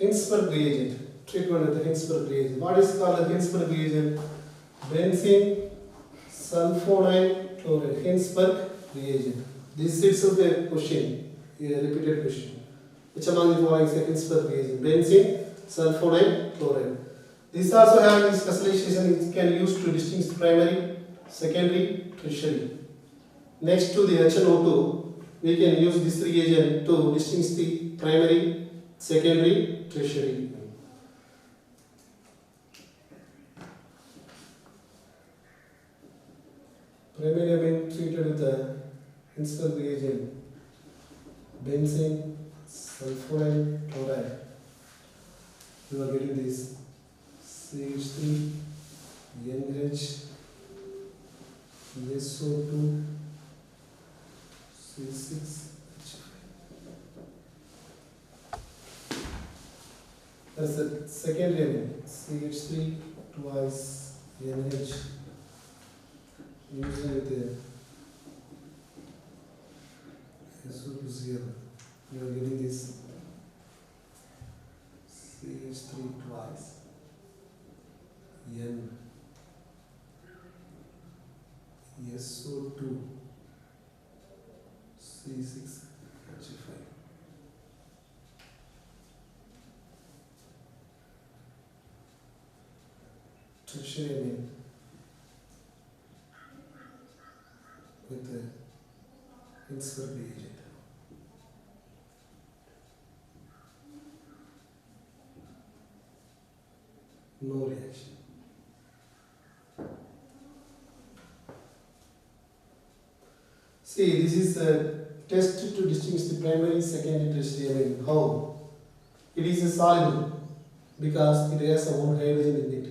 Hinsberg reagent. Treatment with the Hinsberg reagent. What is called a Hinsberg reagent? Benzene sulfonide chloride. Hinsberg reagent. This is itself a question, a repeated question. Which among the following is a Hinsberg reagent? Benzene sulfonide chloride. This also having specialization. It can be used to distinguish primary, secondary, tertiary. Next to the HNO2, we can use this reagent to distinguish the primary, secondary, tertiary. Primary amine treated with the Hinsberg reagent, benzene sulfonide chloride. You are getting this CH3, NH, SO2, C6. That's the secondary amine, CH3 twice NH. Using with the SO2 0. You are getting this CH3 twice N SO2 C6 H5. Tertiary amine with the Hinsberg reagent. No reaction. See, this is a test to distinguish the primary, secondary, tertiary amine. How? It is a soluble because it has a one hydrogen in it.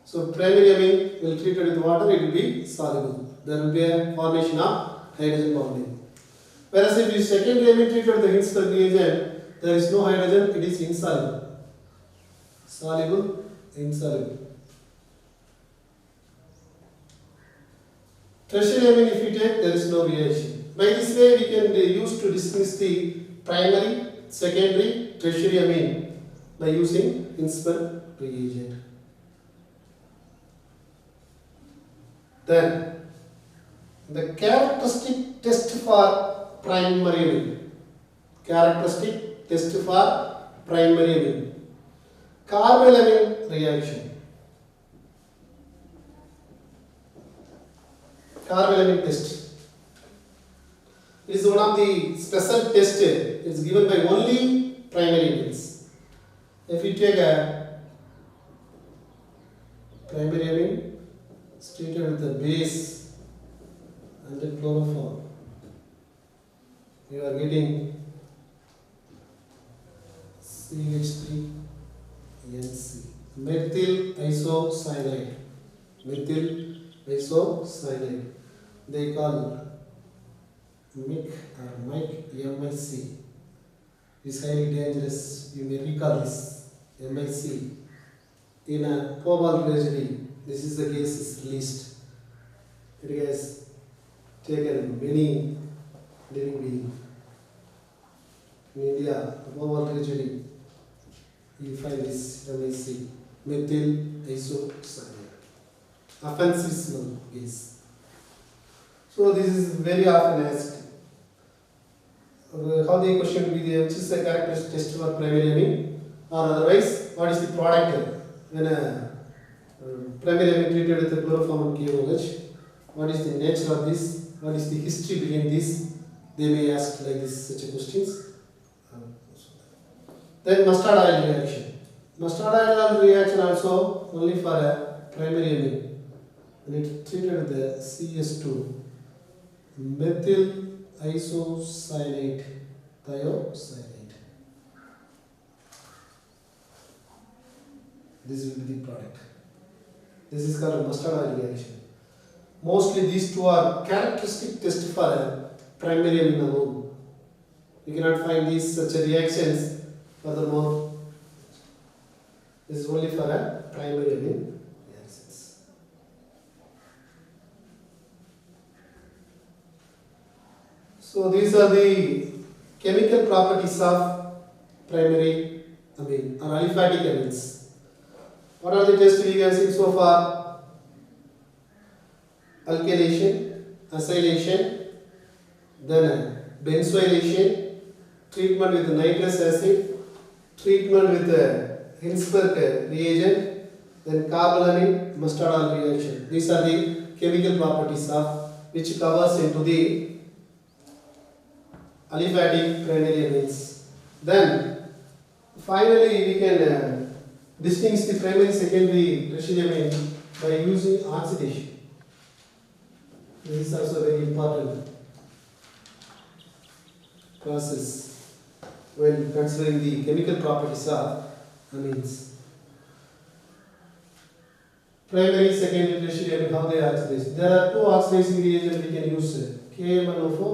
So primary amine will treat it with water, it will be soluble. There will be a formation of hydrogen bonding. Whereas if you secondary amine treated with the Hinsberg reagent, there is no hydrogen, it is insoluble. Soluble, insoluble. Tertiary amine, if you take, there is no reaction. By this way, we can use to distinguish the primary, secondary, tertiary amine by using Hinsberg reagent. Then, the characteristic test for primary amine. Characteristic test for primary amine. Carbyl amine reaction. Carbyl amine test. It is one of the special tests. It is given by only primary amines. If you take a primary amine, treated with the base and the chloroform, you are getting CH3 NC, methyl isocyanide. Methyl isocyanide. They call MIC or MIC. Is highly dangerous. You may recall this MIC. In a cobalt tragedy, this is the case is released. It has taken many living beings. In India, cobalt tragedy, you find this MIC, methyl isocyanide. Offensive case. So this is very often asked. How the question will be there, which is the characteristic test for primary amine, or otherwise, what is the product when a primary amine treated with the chloroform and KOH? What is the nature of this? What is the history behind this? They may ask like this such a questions. Then mustard oil reaction. Mustard oil reaction also only for a primary amine. When it treated with the CS2, methyl isocyanate, thiocyanate. This will be the product. This is called mustard oil reaction. Mostly these two are characteristic test for a primary amine alone. You cannot find these such reactions. Furthermore, this is only for a primary amine reactions. So these are the chemical properties of primary or aliphatic amines. What are the tests we have seen so far? Alkylation, acylation, then benzoylation, treatment with nitrous acid, treatment with Hinsberg reagent, then carbolamine mustard oil reaction. These are the chemical properties of which covers into the aliphatic primary amines. Then finally we can distinguish the primary, secondary, tertiary amine by using oxidation. This is also a very important process when considering the chemical properties of amines. Primary, secondary, tertiary amine, how they oxidize. There are two oxidizing reagents we can use, KMnO4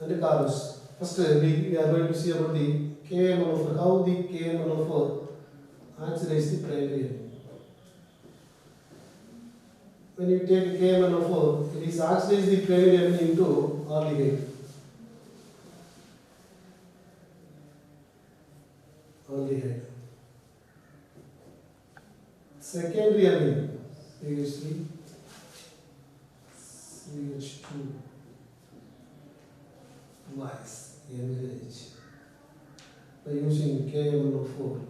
and Carus. First we are going to see about the KMnO4, how the KMnO4 oxidizes the primary amine. When you take KMnO4, it is oxidizes the primary amine into aldehyde. Secondary amine, CH3, CH2, twice NH by using KMnO4.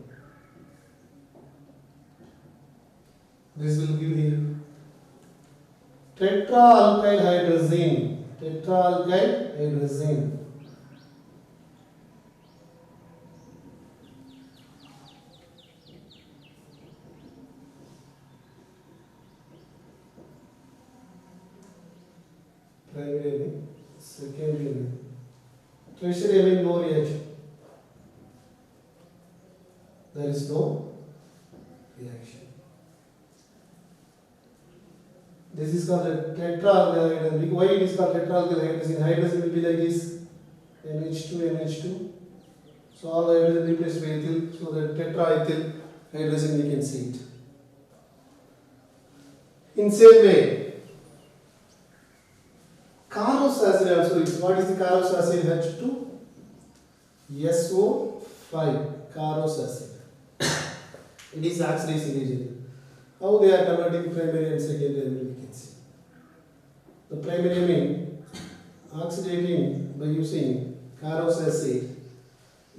This will give you tetraalkyl hydrazine. Tetraalkyl hydrazine. Primary amine, secondary amine. Tertiary amine, no reaction. There is no reaction. This is called a tetraalkyl hydrazine. Why it is called tetraalkyl hydrazine? Hydrazine will be like this, NH2, NH2. So all the hydrogen replaced by ethyl, so the tetraethyl hydrazine we can see it. In same way, Carnose acid also is. What is the Carnose acid? H2SO5, Carnose acid. It is oxidizing agent. How they are converting primary and secondary amine we can see. The primary amine oxidating by using Carnose acid,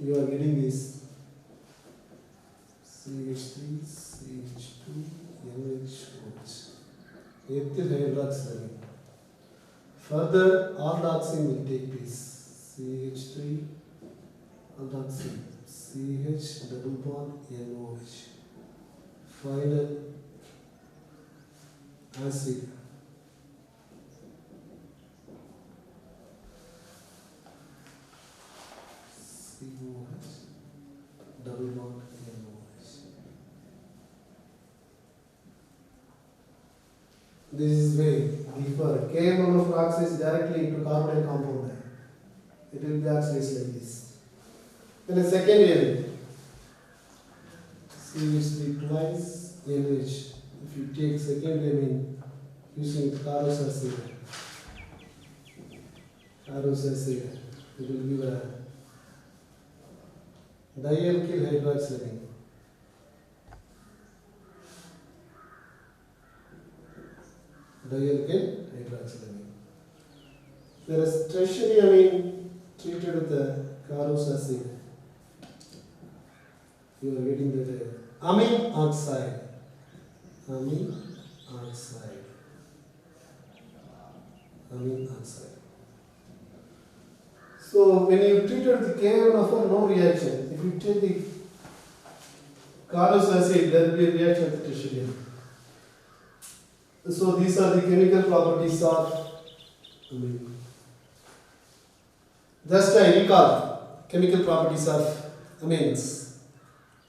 you are getting this CH3, CH2, NH4, ethyl hydroxylamine. Further, aldoxine will take place. CH3, aldoxine, CH double bond NOH. Final acid. COH double bond NOH. This is way deeper. KMnO4 oxides directly into carbonyl compound. It will be oxidized like this. Then a second amine, CH3 twice NH. If you take second amine using Carnose acid, it will give a dialkyl hydroxylamine. Dialkyl hydroxylamine. Whereas tertiary amine treated with the Carnose acid, you are getting the amine oxide. Amine oxide. Amine oxide. So when you treated the KMnO4, no reaction. If you take the Carnose acid, there will be a reaction with tertiary amine. So these are the chemical properties of amine. Just I recall chemical properties of amines.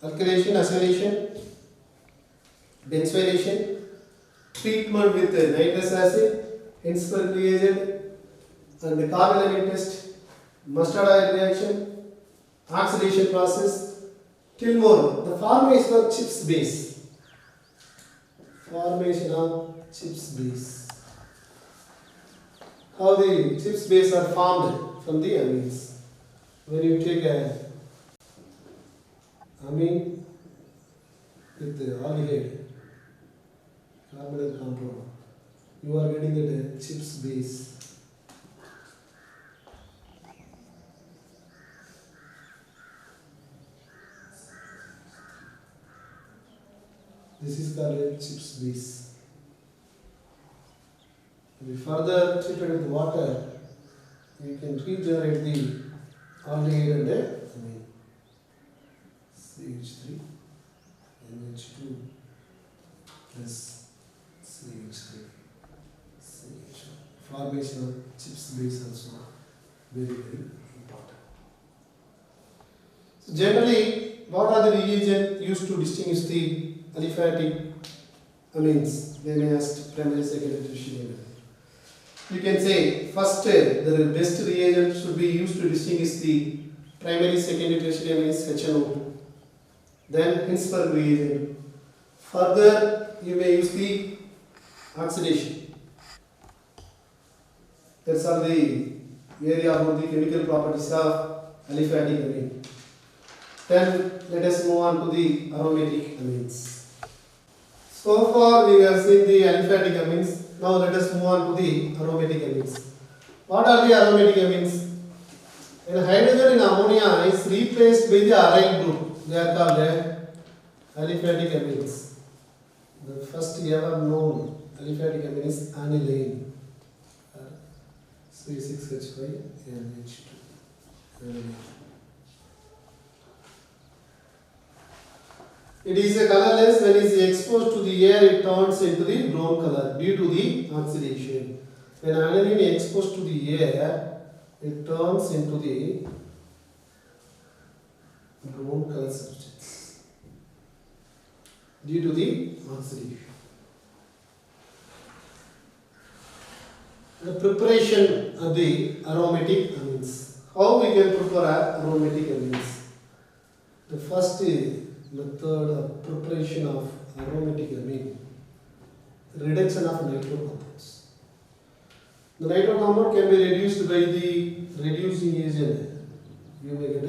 Alkylation, acylation, benzoylation, treatment with nitrous acid, Hinsberg reagent, and the carbolamine test, mustard oil reaction, oxidation process, till more, the formation of chips base. Formation of chips base. How the chips base are formed from the amines. When you take a amine with the aldehyde carbonyl compound, you are getting that chips base. This is called a chips base. If you further treat it with water, you can regenerate the aldehyde and amine. CH3 NH2 plus CH3 CH1. Formation of chips base also very important. So generally, what are the reagents used to distinguish the aliphatic amines? They may ask primary, secondary, tertiary. You can say first the best reagent should be used to distinguish the primary, secondary, tertiary amines HNO2. Then Hinsberg reagent. Further, you may use the oxidation. That's all the area about the chemical properties of aliphatic amine. Then let us move on to the aromatic amines. So far we have seen the aliphatic amines. Now let us move on to the aromatic amines. What are the aromatic amines? When hydrogen in ammonia is replaced by the aryl group, they are called aliphatic amines. The first ever known aliphatic amine is aniline. C6H5 NH2. Aniline. It is a colorless. When it is exposed to the air, it turns into the brown color due to the oxidation. When aniline is exposed to the air, it turns into the brown color substance due to the oxidation. The preparation of the aromatic amines. How we can prepare aromatic amines? The first method of preparation of aromatic amine, reduction of nitro compounds. The nitro compound can be reduced by the reducing agent. You may get a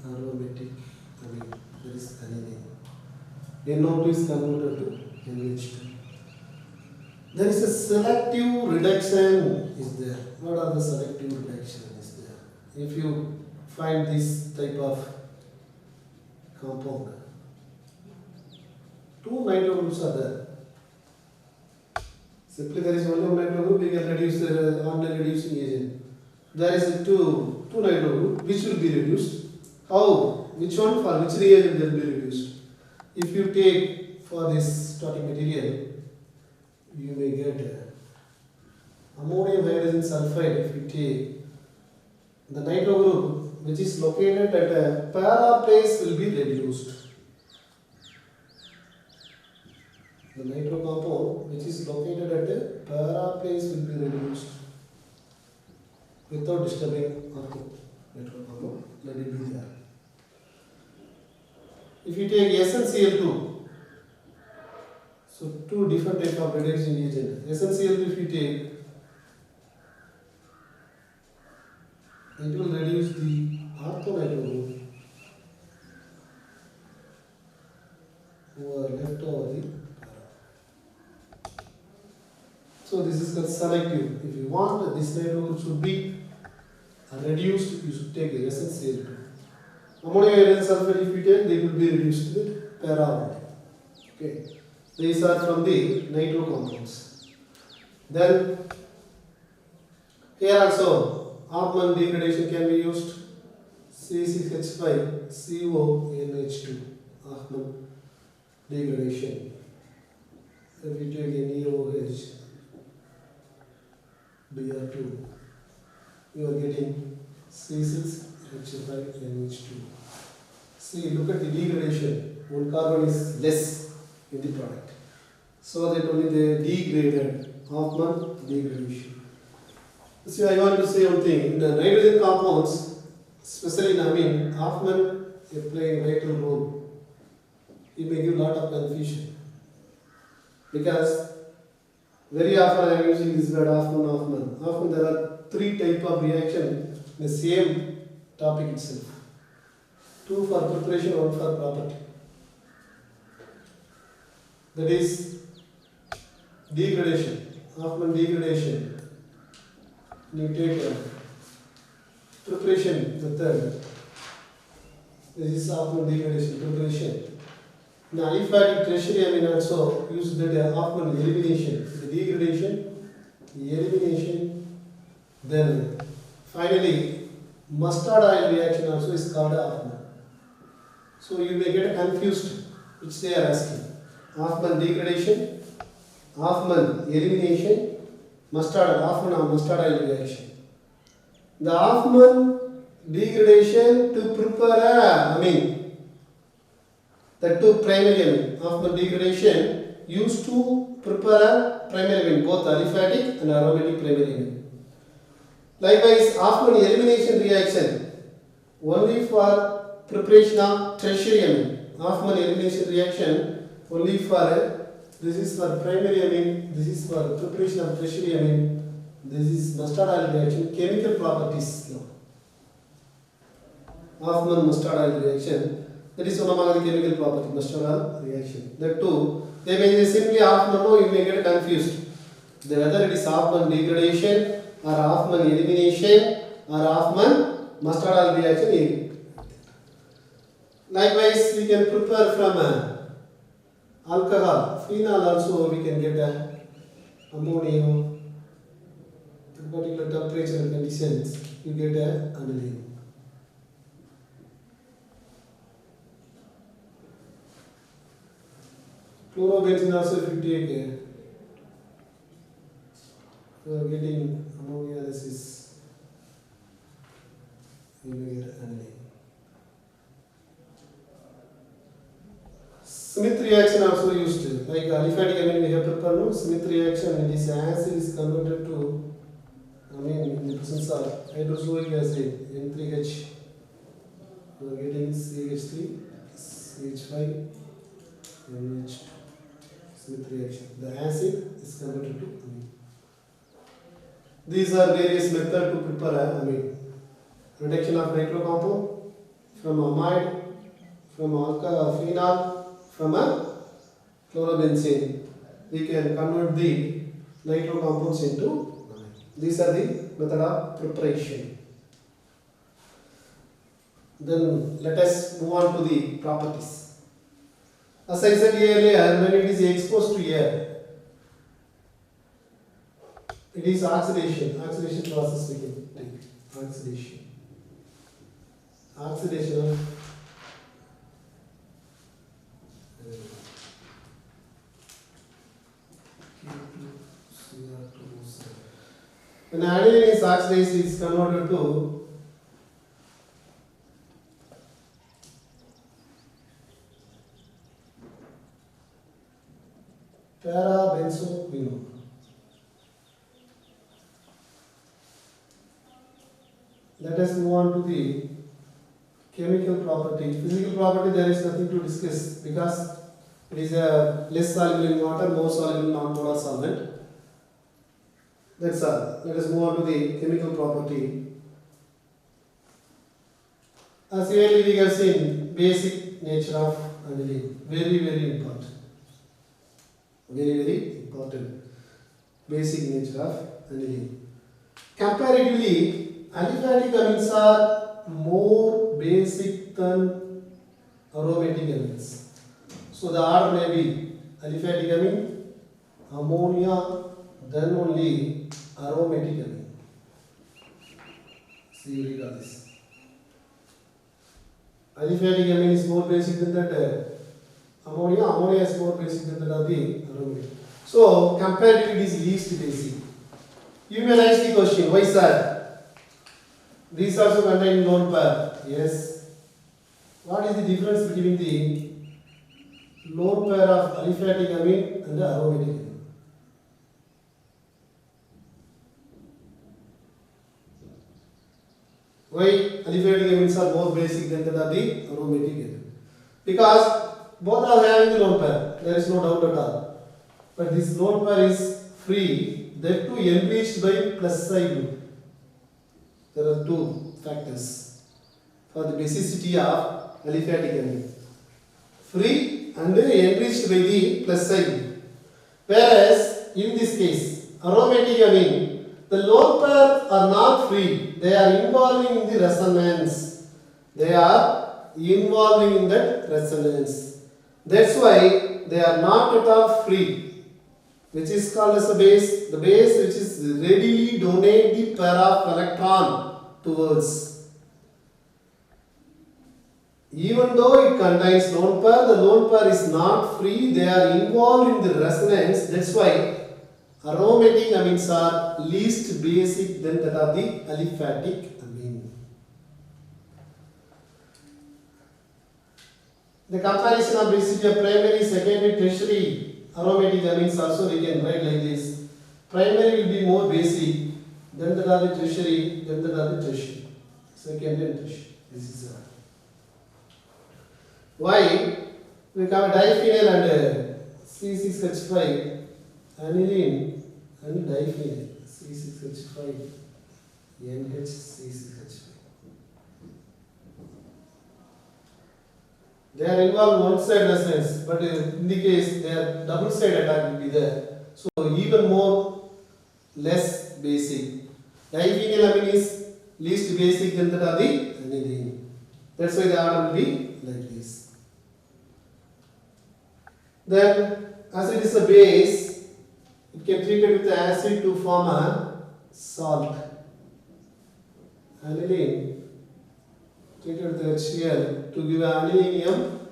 aromatic amine, that is aniline. NO2 is converted to NH2. There is a selective reduction is there. What are the selective reduction is there? If you find this type of compound, two nitro groups are there. Simply there is only one nitro group, we can reduce the ordinary reducing agent. There is two nitro group which will be reduced. How? Which one for which reagent will be reduced? If you take for this starting material, you may get ammonium hydrogen sulfide. If you take the nitro group which is located at a para place will be reduced. The nitro compound which is located at a para place will be reduced without disturbing ortho nitro compound. Let it be there. If you take SnCl2, so two different type of reducing agent. SnCl2 if you take, it will reduce the orthonitro group who are left over the para. So this is called selective. If you want this nitro group should be reduced, you should take SnCl2. Ammonium hydrogen sulfide if you take, they will be reduced with para. Okay. These are from the nitro compounds. Then here also Hoffman degradation can be used. C6H5 CONH2 Hoffman degradation. If you take a NeOH Br2, you are getting C6H5NH2. See, look at the degradation. One carbon is less in the product. So that only they degraded, Hoffman degradation. See, I want to say one thing. In the nitrogen compounds, especially in amine, Hoffman is playing a vital role. It may give a lot of confusion. Because very often I am using this word Hoffman. Often there are three types of reaction in the same topic itself. 2 for preparation, 1 for property. That is degradation, Hoffman degradation. You take preparation method. This is Hoffman degradation preparation. In aliphatic tertiary amine also use that Hoffman elimination, the degradation, the elimination, then finally mustard oil reaction also is called Hoffman. So you may get confused which they are asking. Hoffman degradation, Hoffman elimination, Hoffman or mustard oil reaction. The Hoffman degradation to prepare amine. The two primary amine, Hoffman degradation used to prepare primary amine, both aliphatic and aromatic primary amine. Likewise, Hoffman elimination reaction only for preparation of tertiary amine. Hoffman elimination reaction only for this is for primary amine, this is for preparation of tertiary amine, this is mustard oil reaction, chemical properties. Hoffman mustard oil reaction. That is one among the chemical property, mustard oil reaction. That too, they may simply Hoffman, no, you may get confused. Whether it is Hoffman degradation or Hoffman elimination or Hoffman mustard oil reaction. Likewise, we can prepare from alcohol, phenol also we can get ammonium. At particular temperature and conditions, you get aniline. Chlorobenzene also if you take you are getting ammonia, this is you will get aniline. Smith reaction also used, like aliphatic amine we have prepared, no? Smith reaction, and this acid is converted to amine in the presence of hydrozoic acid, N3H, you are getting CH3, CH5, NH2. Smith reaction. The acid is converted to amine. These are various methods to prepare amine. Reduction of nitro compound from amide, from alcohol, phenol, from a chlorobenzene. We can convert the nitro compounds into amine. These are the method of preparation. Then let us move on to the properties. As I said earlier, when it is exposed to air, it is oxidation process we can take. Oxidation of when aniline is oxidized, it is converted to para-benzoquinone. Let us move on to the chemical property. Physical property there is nothing to discuss because it is a less soluble in water, more soluble in non-polar solvent. That's all. Let us move on to the chemical property. As earlier we have seen basic nature of aniline. Very important. Very important. Basic nature of aniline. Comparatively, aliphatic amines are more basic than aromatic amines. So the order may be aliphatic amine, ammonia, then only aromatic amine. See, read all this. Aliphatic amine is more basic than that ammonia is more basic than that of the aromatic. So comparatively it is least basic. You may raise the question, why sir? These also contain lone pair. Yes. What is the difference between the lone pair of aliphatic amine and the aromatic amine? Why aliphatic amines are more basic than that of the aromatic amine? Because both are having the lone pair. There is no doubt at all. But this lone pair is free, that too enriched by plus side group. There are two factors. for the basicity of aliphatic amine. Free and enriched by the plus sign. Whereas in this case, aromatic amine, the lone pairs are not free. They are involving in the resonance. They are involving in that resonance. That's why they are not at all free. Which is called as a base. The base which is readily donate the pair of electron towards. Even though it contains lone pair, the lone pair is not free. They are involved in the resonance. That's why aromatic amines are least basic than that of the aliphatic amine. The comparison of basicity of primary, secondary, tertiary aromatic amines also we can write like this. Primary will be more basic than that of the tertiary, than that of the tertiary. Secondary and tertiary. This is why we have diphenyl and C6H5 aniline and diphenyl C6H5 NHC6H5. They are involved one side resonance, but in the case they are double side attack will be there. So even more less basic. Diphenylamine is least basic than that of the aniline. That's why the order will be like this. Then, as it is a base, it can treat it with the acid to form a salt. Aniline treated with the HCl to give an anilinium.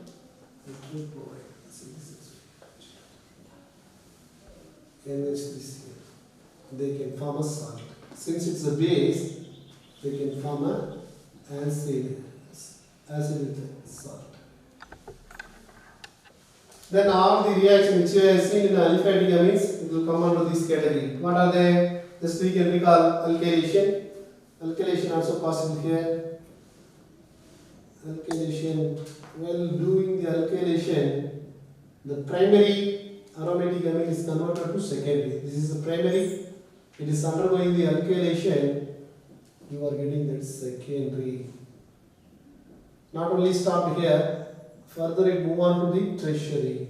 NHCl. They can form a salt. Since it's a base, they can form a acid with salt. Then all the reactions which we have seen in aliphatic amines, it will come under this category. What are they? Just we can recall alkylation. Alkylation also possible here. Alkylation. While doing the alkylation, the primary aromatic amine is converted to secondary. This is the primary. It is undergoing the alkylation. You are getting that secondary. Not only stopped here. Further it move on to the tertiary.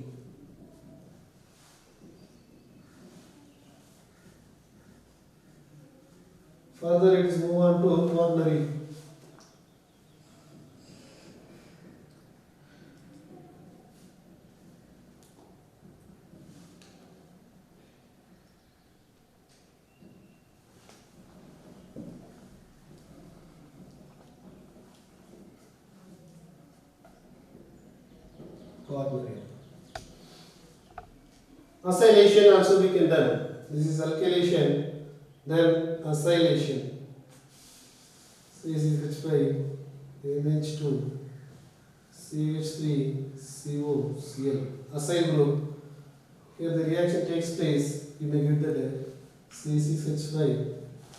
Further it is move on to quaternary. Acylation also we can done. This is alkylation, then acylation. CH5, NH2, CH3, CO, Cl. Acyl group. Here the reaction takes place. You may get that C6H5,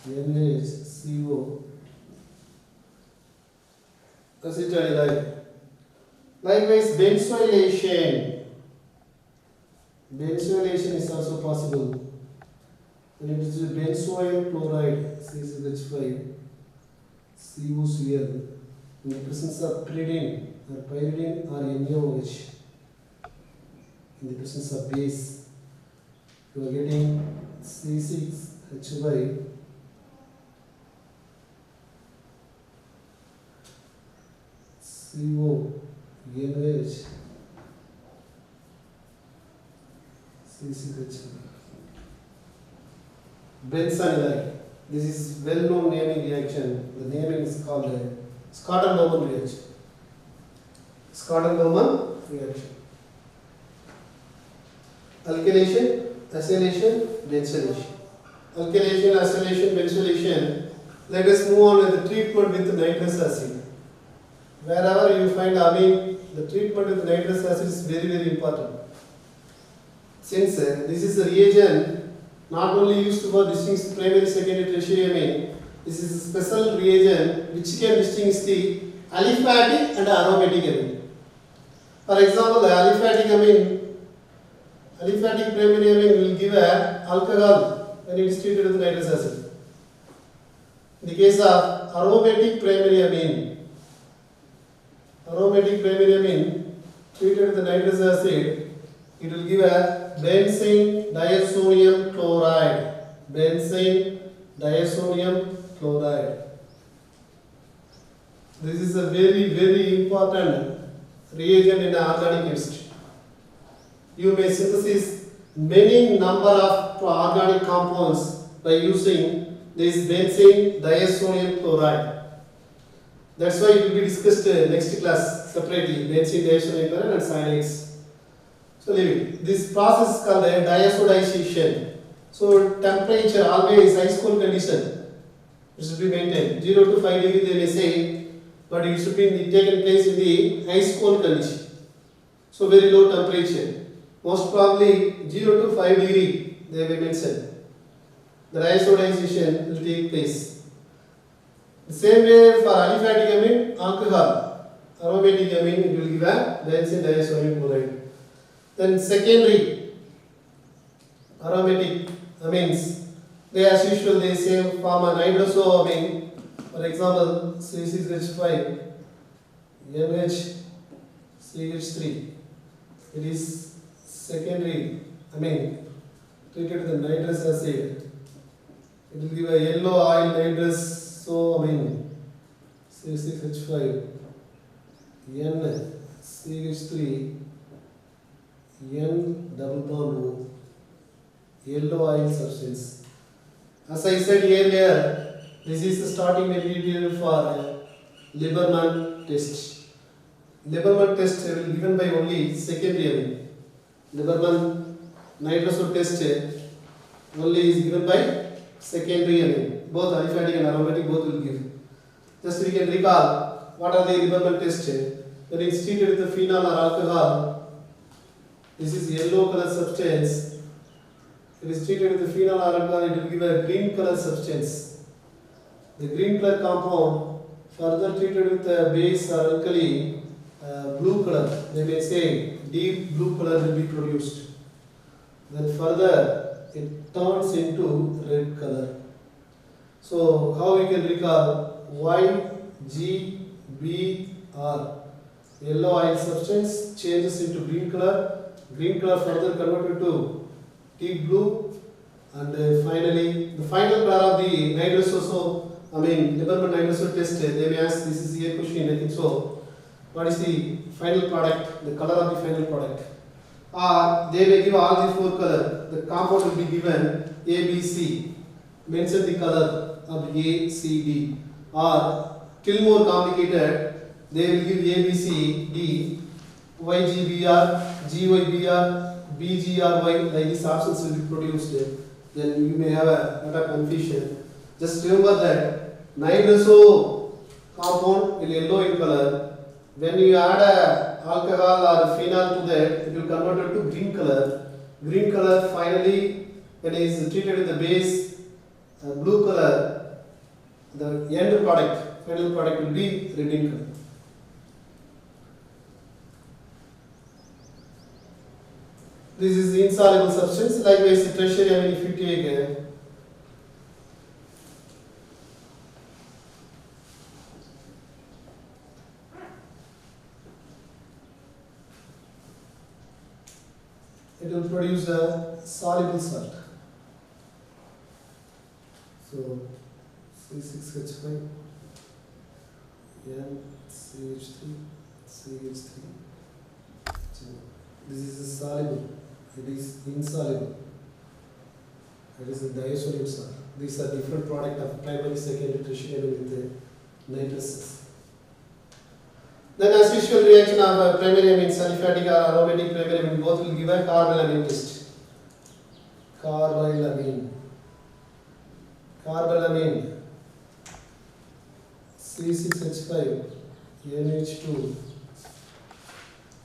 NH, CO. Acetaldehyde. Likewise, benzylation. Benzylation is also possible. And it is benzoyl chloride, C6H5, COCl, in the presence of pyridine or pyridine or NaOH. In the presence of base, you are getting C6H5, CO, NaOH, C6H5. Benzanilide. This is well-known naming reaction. The naming is called Scotton-Bowman reaction. Scotton-Bowman reaction. Alkylation, acylation, benzylation. Alkylation, acylation, benzylation. Let us move on with the treatment with nitrous acid. Wherever you find amine, the treatment with nitrous acid is very, very important. Since this is a reagent not only used for distinguish primary, secondary, tertiary amine, this is a special reagent which can distinguish the aliphatic and aromatic amine. For example, the aliphatic primary amine will give a alcohol when it is treated with nitrous acid. In the case of aromatic primary amine, aromatic primary amine treated with the nitrous acid, it will give a benzene diazonium chloride. Benzene diazonium chloride. This is a very important reagent in organic chemistry. You may synthesize many number of organic compounds by using this benzene diazonium chloride. That's why it will be discussed next class separately, benzene diazonium chloride and cyanides. So leave it. This process is called diazotization. So temperature always ice cold condition. It should be maintained. 0 to 5 degree they may say, but it should be taken place in the ice cold condition. So very low temperature. Most probably 0 to 5 degree they may mention. The diazotization will take place. The same way for aliphatic amine, alcohol, aromatic amine, it will give a benzene diazonium chloride. Then secondary aromatic amines, they as usual they say form a nitrosoamine. For example, C6H5, NHCH3. It is secondary amine treated with the nitrous acid. It will give a yellow oil nitrosoamine, C6H5, NCH3, N double bond O, yellow oil substance. As I said earlier, this is the starting material for Lieberman test. Lieberman test will be given by only secondary amine. Lieberman nitroso test only is given by secondary amine. Both aliphatic and aromatic both will give. Just we can recall what are the Lieberman test. When it is treated with the phenol or alcohol, this is yellow color substance. If it is treated with the phenol or alcohol, it will give a green color substance. The green color compound further treated with the base or alkali, blue color, they may say deep blue color will be produced. Then further it turns into red color. So how we can recall YGBR, yellow oil substance changes into green color. Green color further converted to deep blue, and finally the final color of the nitroso. Lieberman nitroso test. They may ask, this is a question, I think so. What is the final product? The color of the final product. They may give all the four color. The compound will be given A, B, C. Mention the color of A, C, D. Or till more complicated, they will give A, B, C, D, YGBR, GYBR, BGRY, like these options will be produced. Then you may have a lot of confusion. Just remember that nitroso compound will yellow in color. When you add a alcohol or phenol to that, it will convert to green color. Green color finally, when it is treated with the base, blue color, the end product, final product will be red in color. This is the insoluble substance. Likewise, the tertiary amine, if you take it will produce a soluble salt. So C6H5, NCH3, CH3. So this is a soluble. It is insoluble. It is a diazonium salt. These are different product of primary, secondary, tertiary with the nitrosus. Then as usual reaction of primary amine, aliphatic or aromatic primary amine, both will give a carbylamine test. Carbylamine. Carbylamine. C6H5, NH2,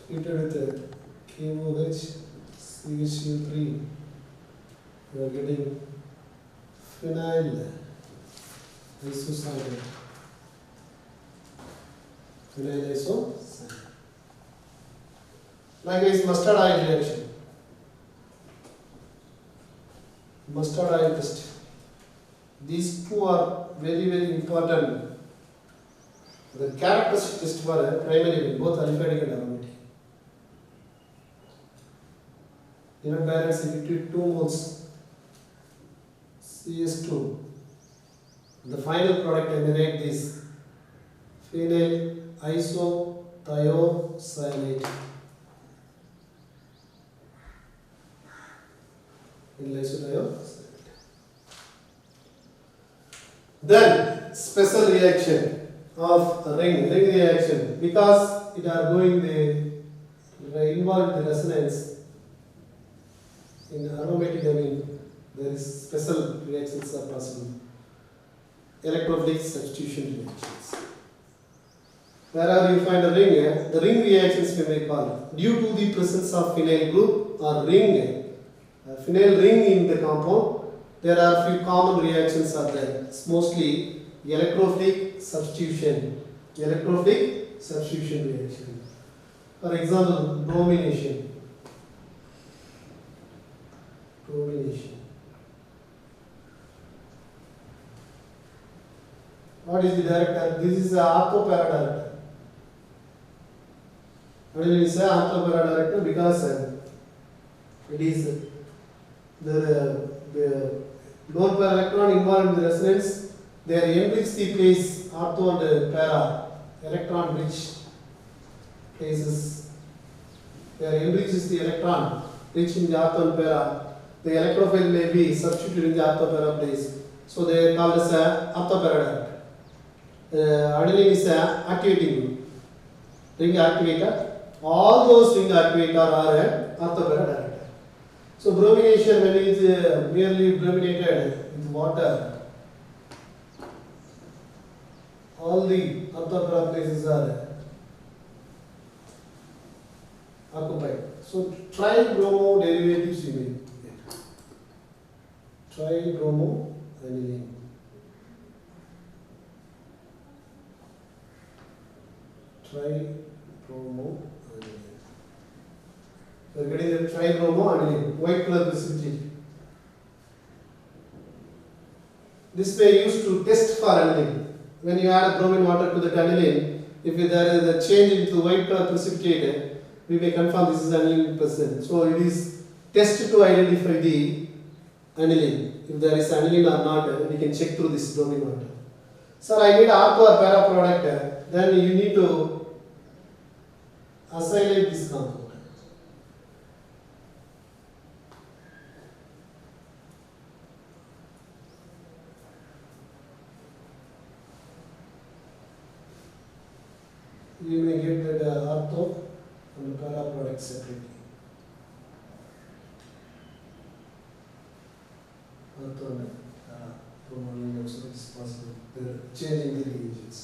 treated with KOH, CHU3, you are getting phenyl isocyanate. Phenyl isocyanate. Likewise, mustard oil reaction. Mustard oil test. These two are very important The characteristic test for a primary ring, both aliphatic and aromatic. Unit balance between 2 moles CS2. The final product emanate this phenyl isothiocyanate. Phenyl isothiocyanate. Then special reaction of ring reaction, because it are going the involved the resonance in aromatic amine, there is special reactions are possible. Electrophilic substitution reactions. Wherever you find a ring, the ring reactions we may call due to the presence of phenyl group or ring, phenyl ring in the compound. There are few common reactions are there. It's mostly electrophilic substitution. Electrophilic substitution reaction. For example, bromination. Bromination. What is the director? This is the orthopara director. What is the orthopara director? Because it is the lone pair electron involved in the resonance. They enrich the place ortho and para electron rich places. They enriches the electron rich in the ortho and para. The electrophile may be substituted in the ortho para place. So they call this ortho para. Aniline is a activating group. Ring activator. All those ring activator are ortho para director. So bromination, when it is merely brominated with water, all the ortho places are occupied. So tribromo derivatives you may get. Tribromo aniline. Tribromo aniline. We are getting the tribromo aniline, white color precipitate. This may used to test for aniline. When you add bromine water to the aniline, if there is a change into white color precipitate, we may confirm this is aniline present. So it is tested to identify the aniline. If there is aniline or not, we can check through this bromine water. Sir, I need ortho or para product. Then you need to acylate this compound. We may get that ortho and the para product separately. Ortho and para promoting also is possible. They are changing the reagents.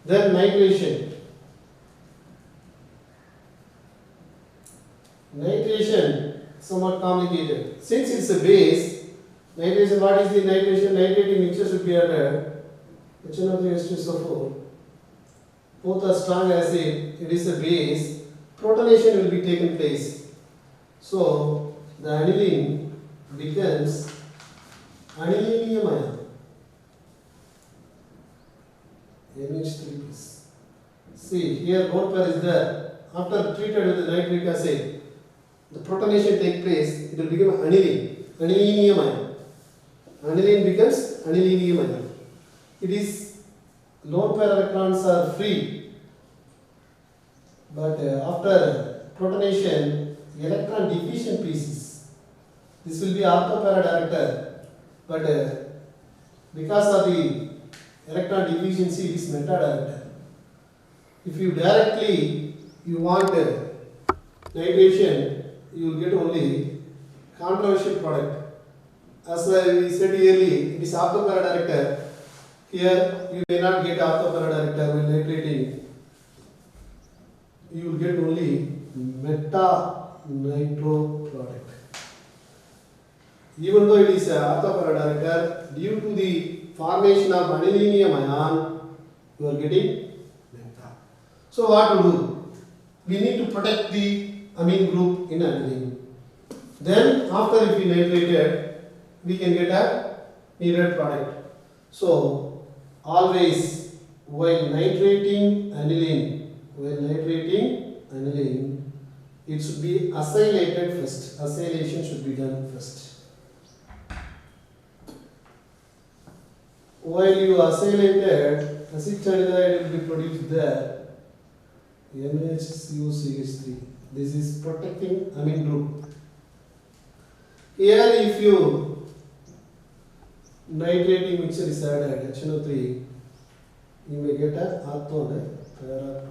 Then nitration. Nitration somewhat complicated. Since it's a base, nitration, what is the nitration? Nitrating mixture should be added. HNO3H2SO4. Both are strong acid, it is a base, protonation will be taken place. So the aniline becomes anilinium ion. NH3 plus. See, here lone pair is there. After treated with the nitric acid, the protonation takes place, it will become aniline, anilinium ion. Aniline becomes anilinium ion. It is lone pair electrons are free, but after protonation, electron diffusion pieces. This will be ortho para director, but because of the electron deficiency, it is meta director. If you directly want nitration, you will get only controversial product. As we said earlier, it is ortho para director. Here you may not get ortho para director when nitrating. You will get only meta nitro product. Even though it is ortho para director, due to the formation of anilinium ion, you are getting meta. So what to do? We need to protect the amine group in aniline. Then after if we nitrated, we can get a needed product. So always while nitrating aniline, it should be acylated first. Acylation should be done first. While you acylated, acetaldehyde will be produced there. NHCOCH3. This is protecting amine group. Here, if you nitrating mixture is added, HNO3, you may get a ortho para product.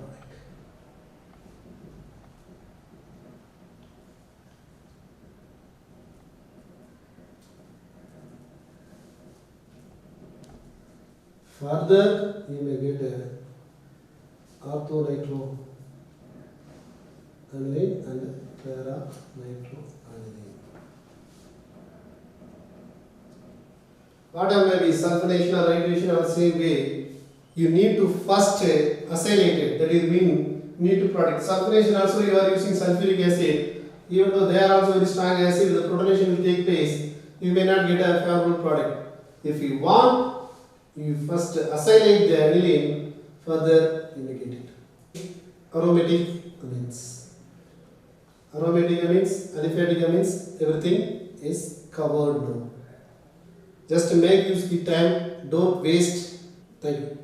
Further, you may get a ortho-nitro aniline and para-nitro aniline. Whatever may be sulfonation or nitration or same way, you need to first acylate it. That is mean need to product. Sulfonation also you are using sulfuric acid. Even though they are also very strong acid, the protonation will take place. You may not get a favorable product. If you want, you first acylate the aniline, further you may get it. Aromatic amines. Aromatic amines, aliphatic amines, everything is covered now. Just make use the time, don't waste. Thank you.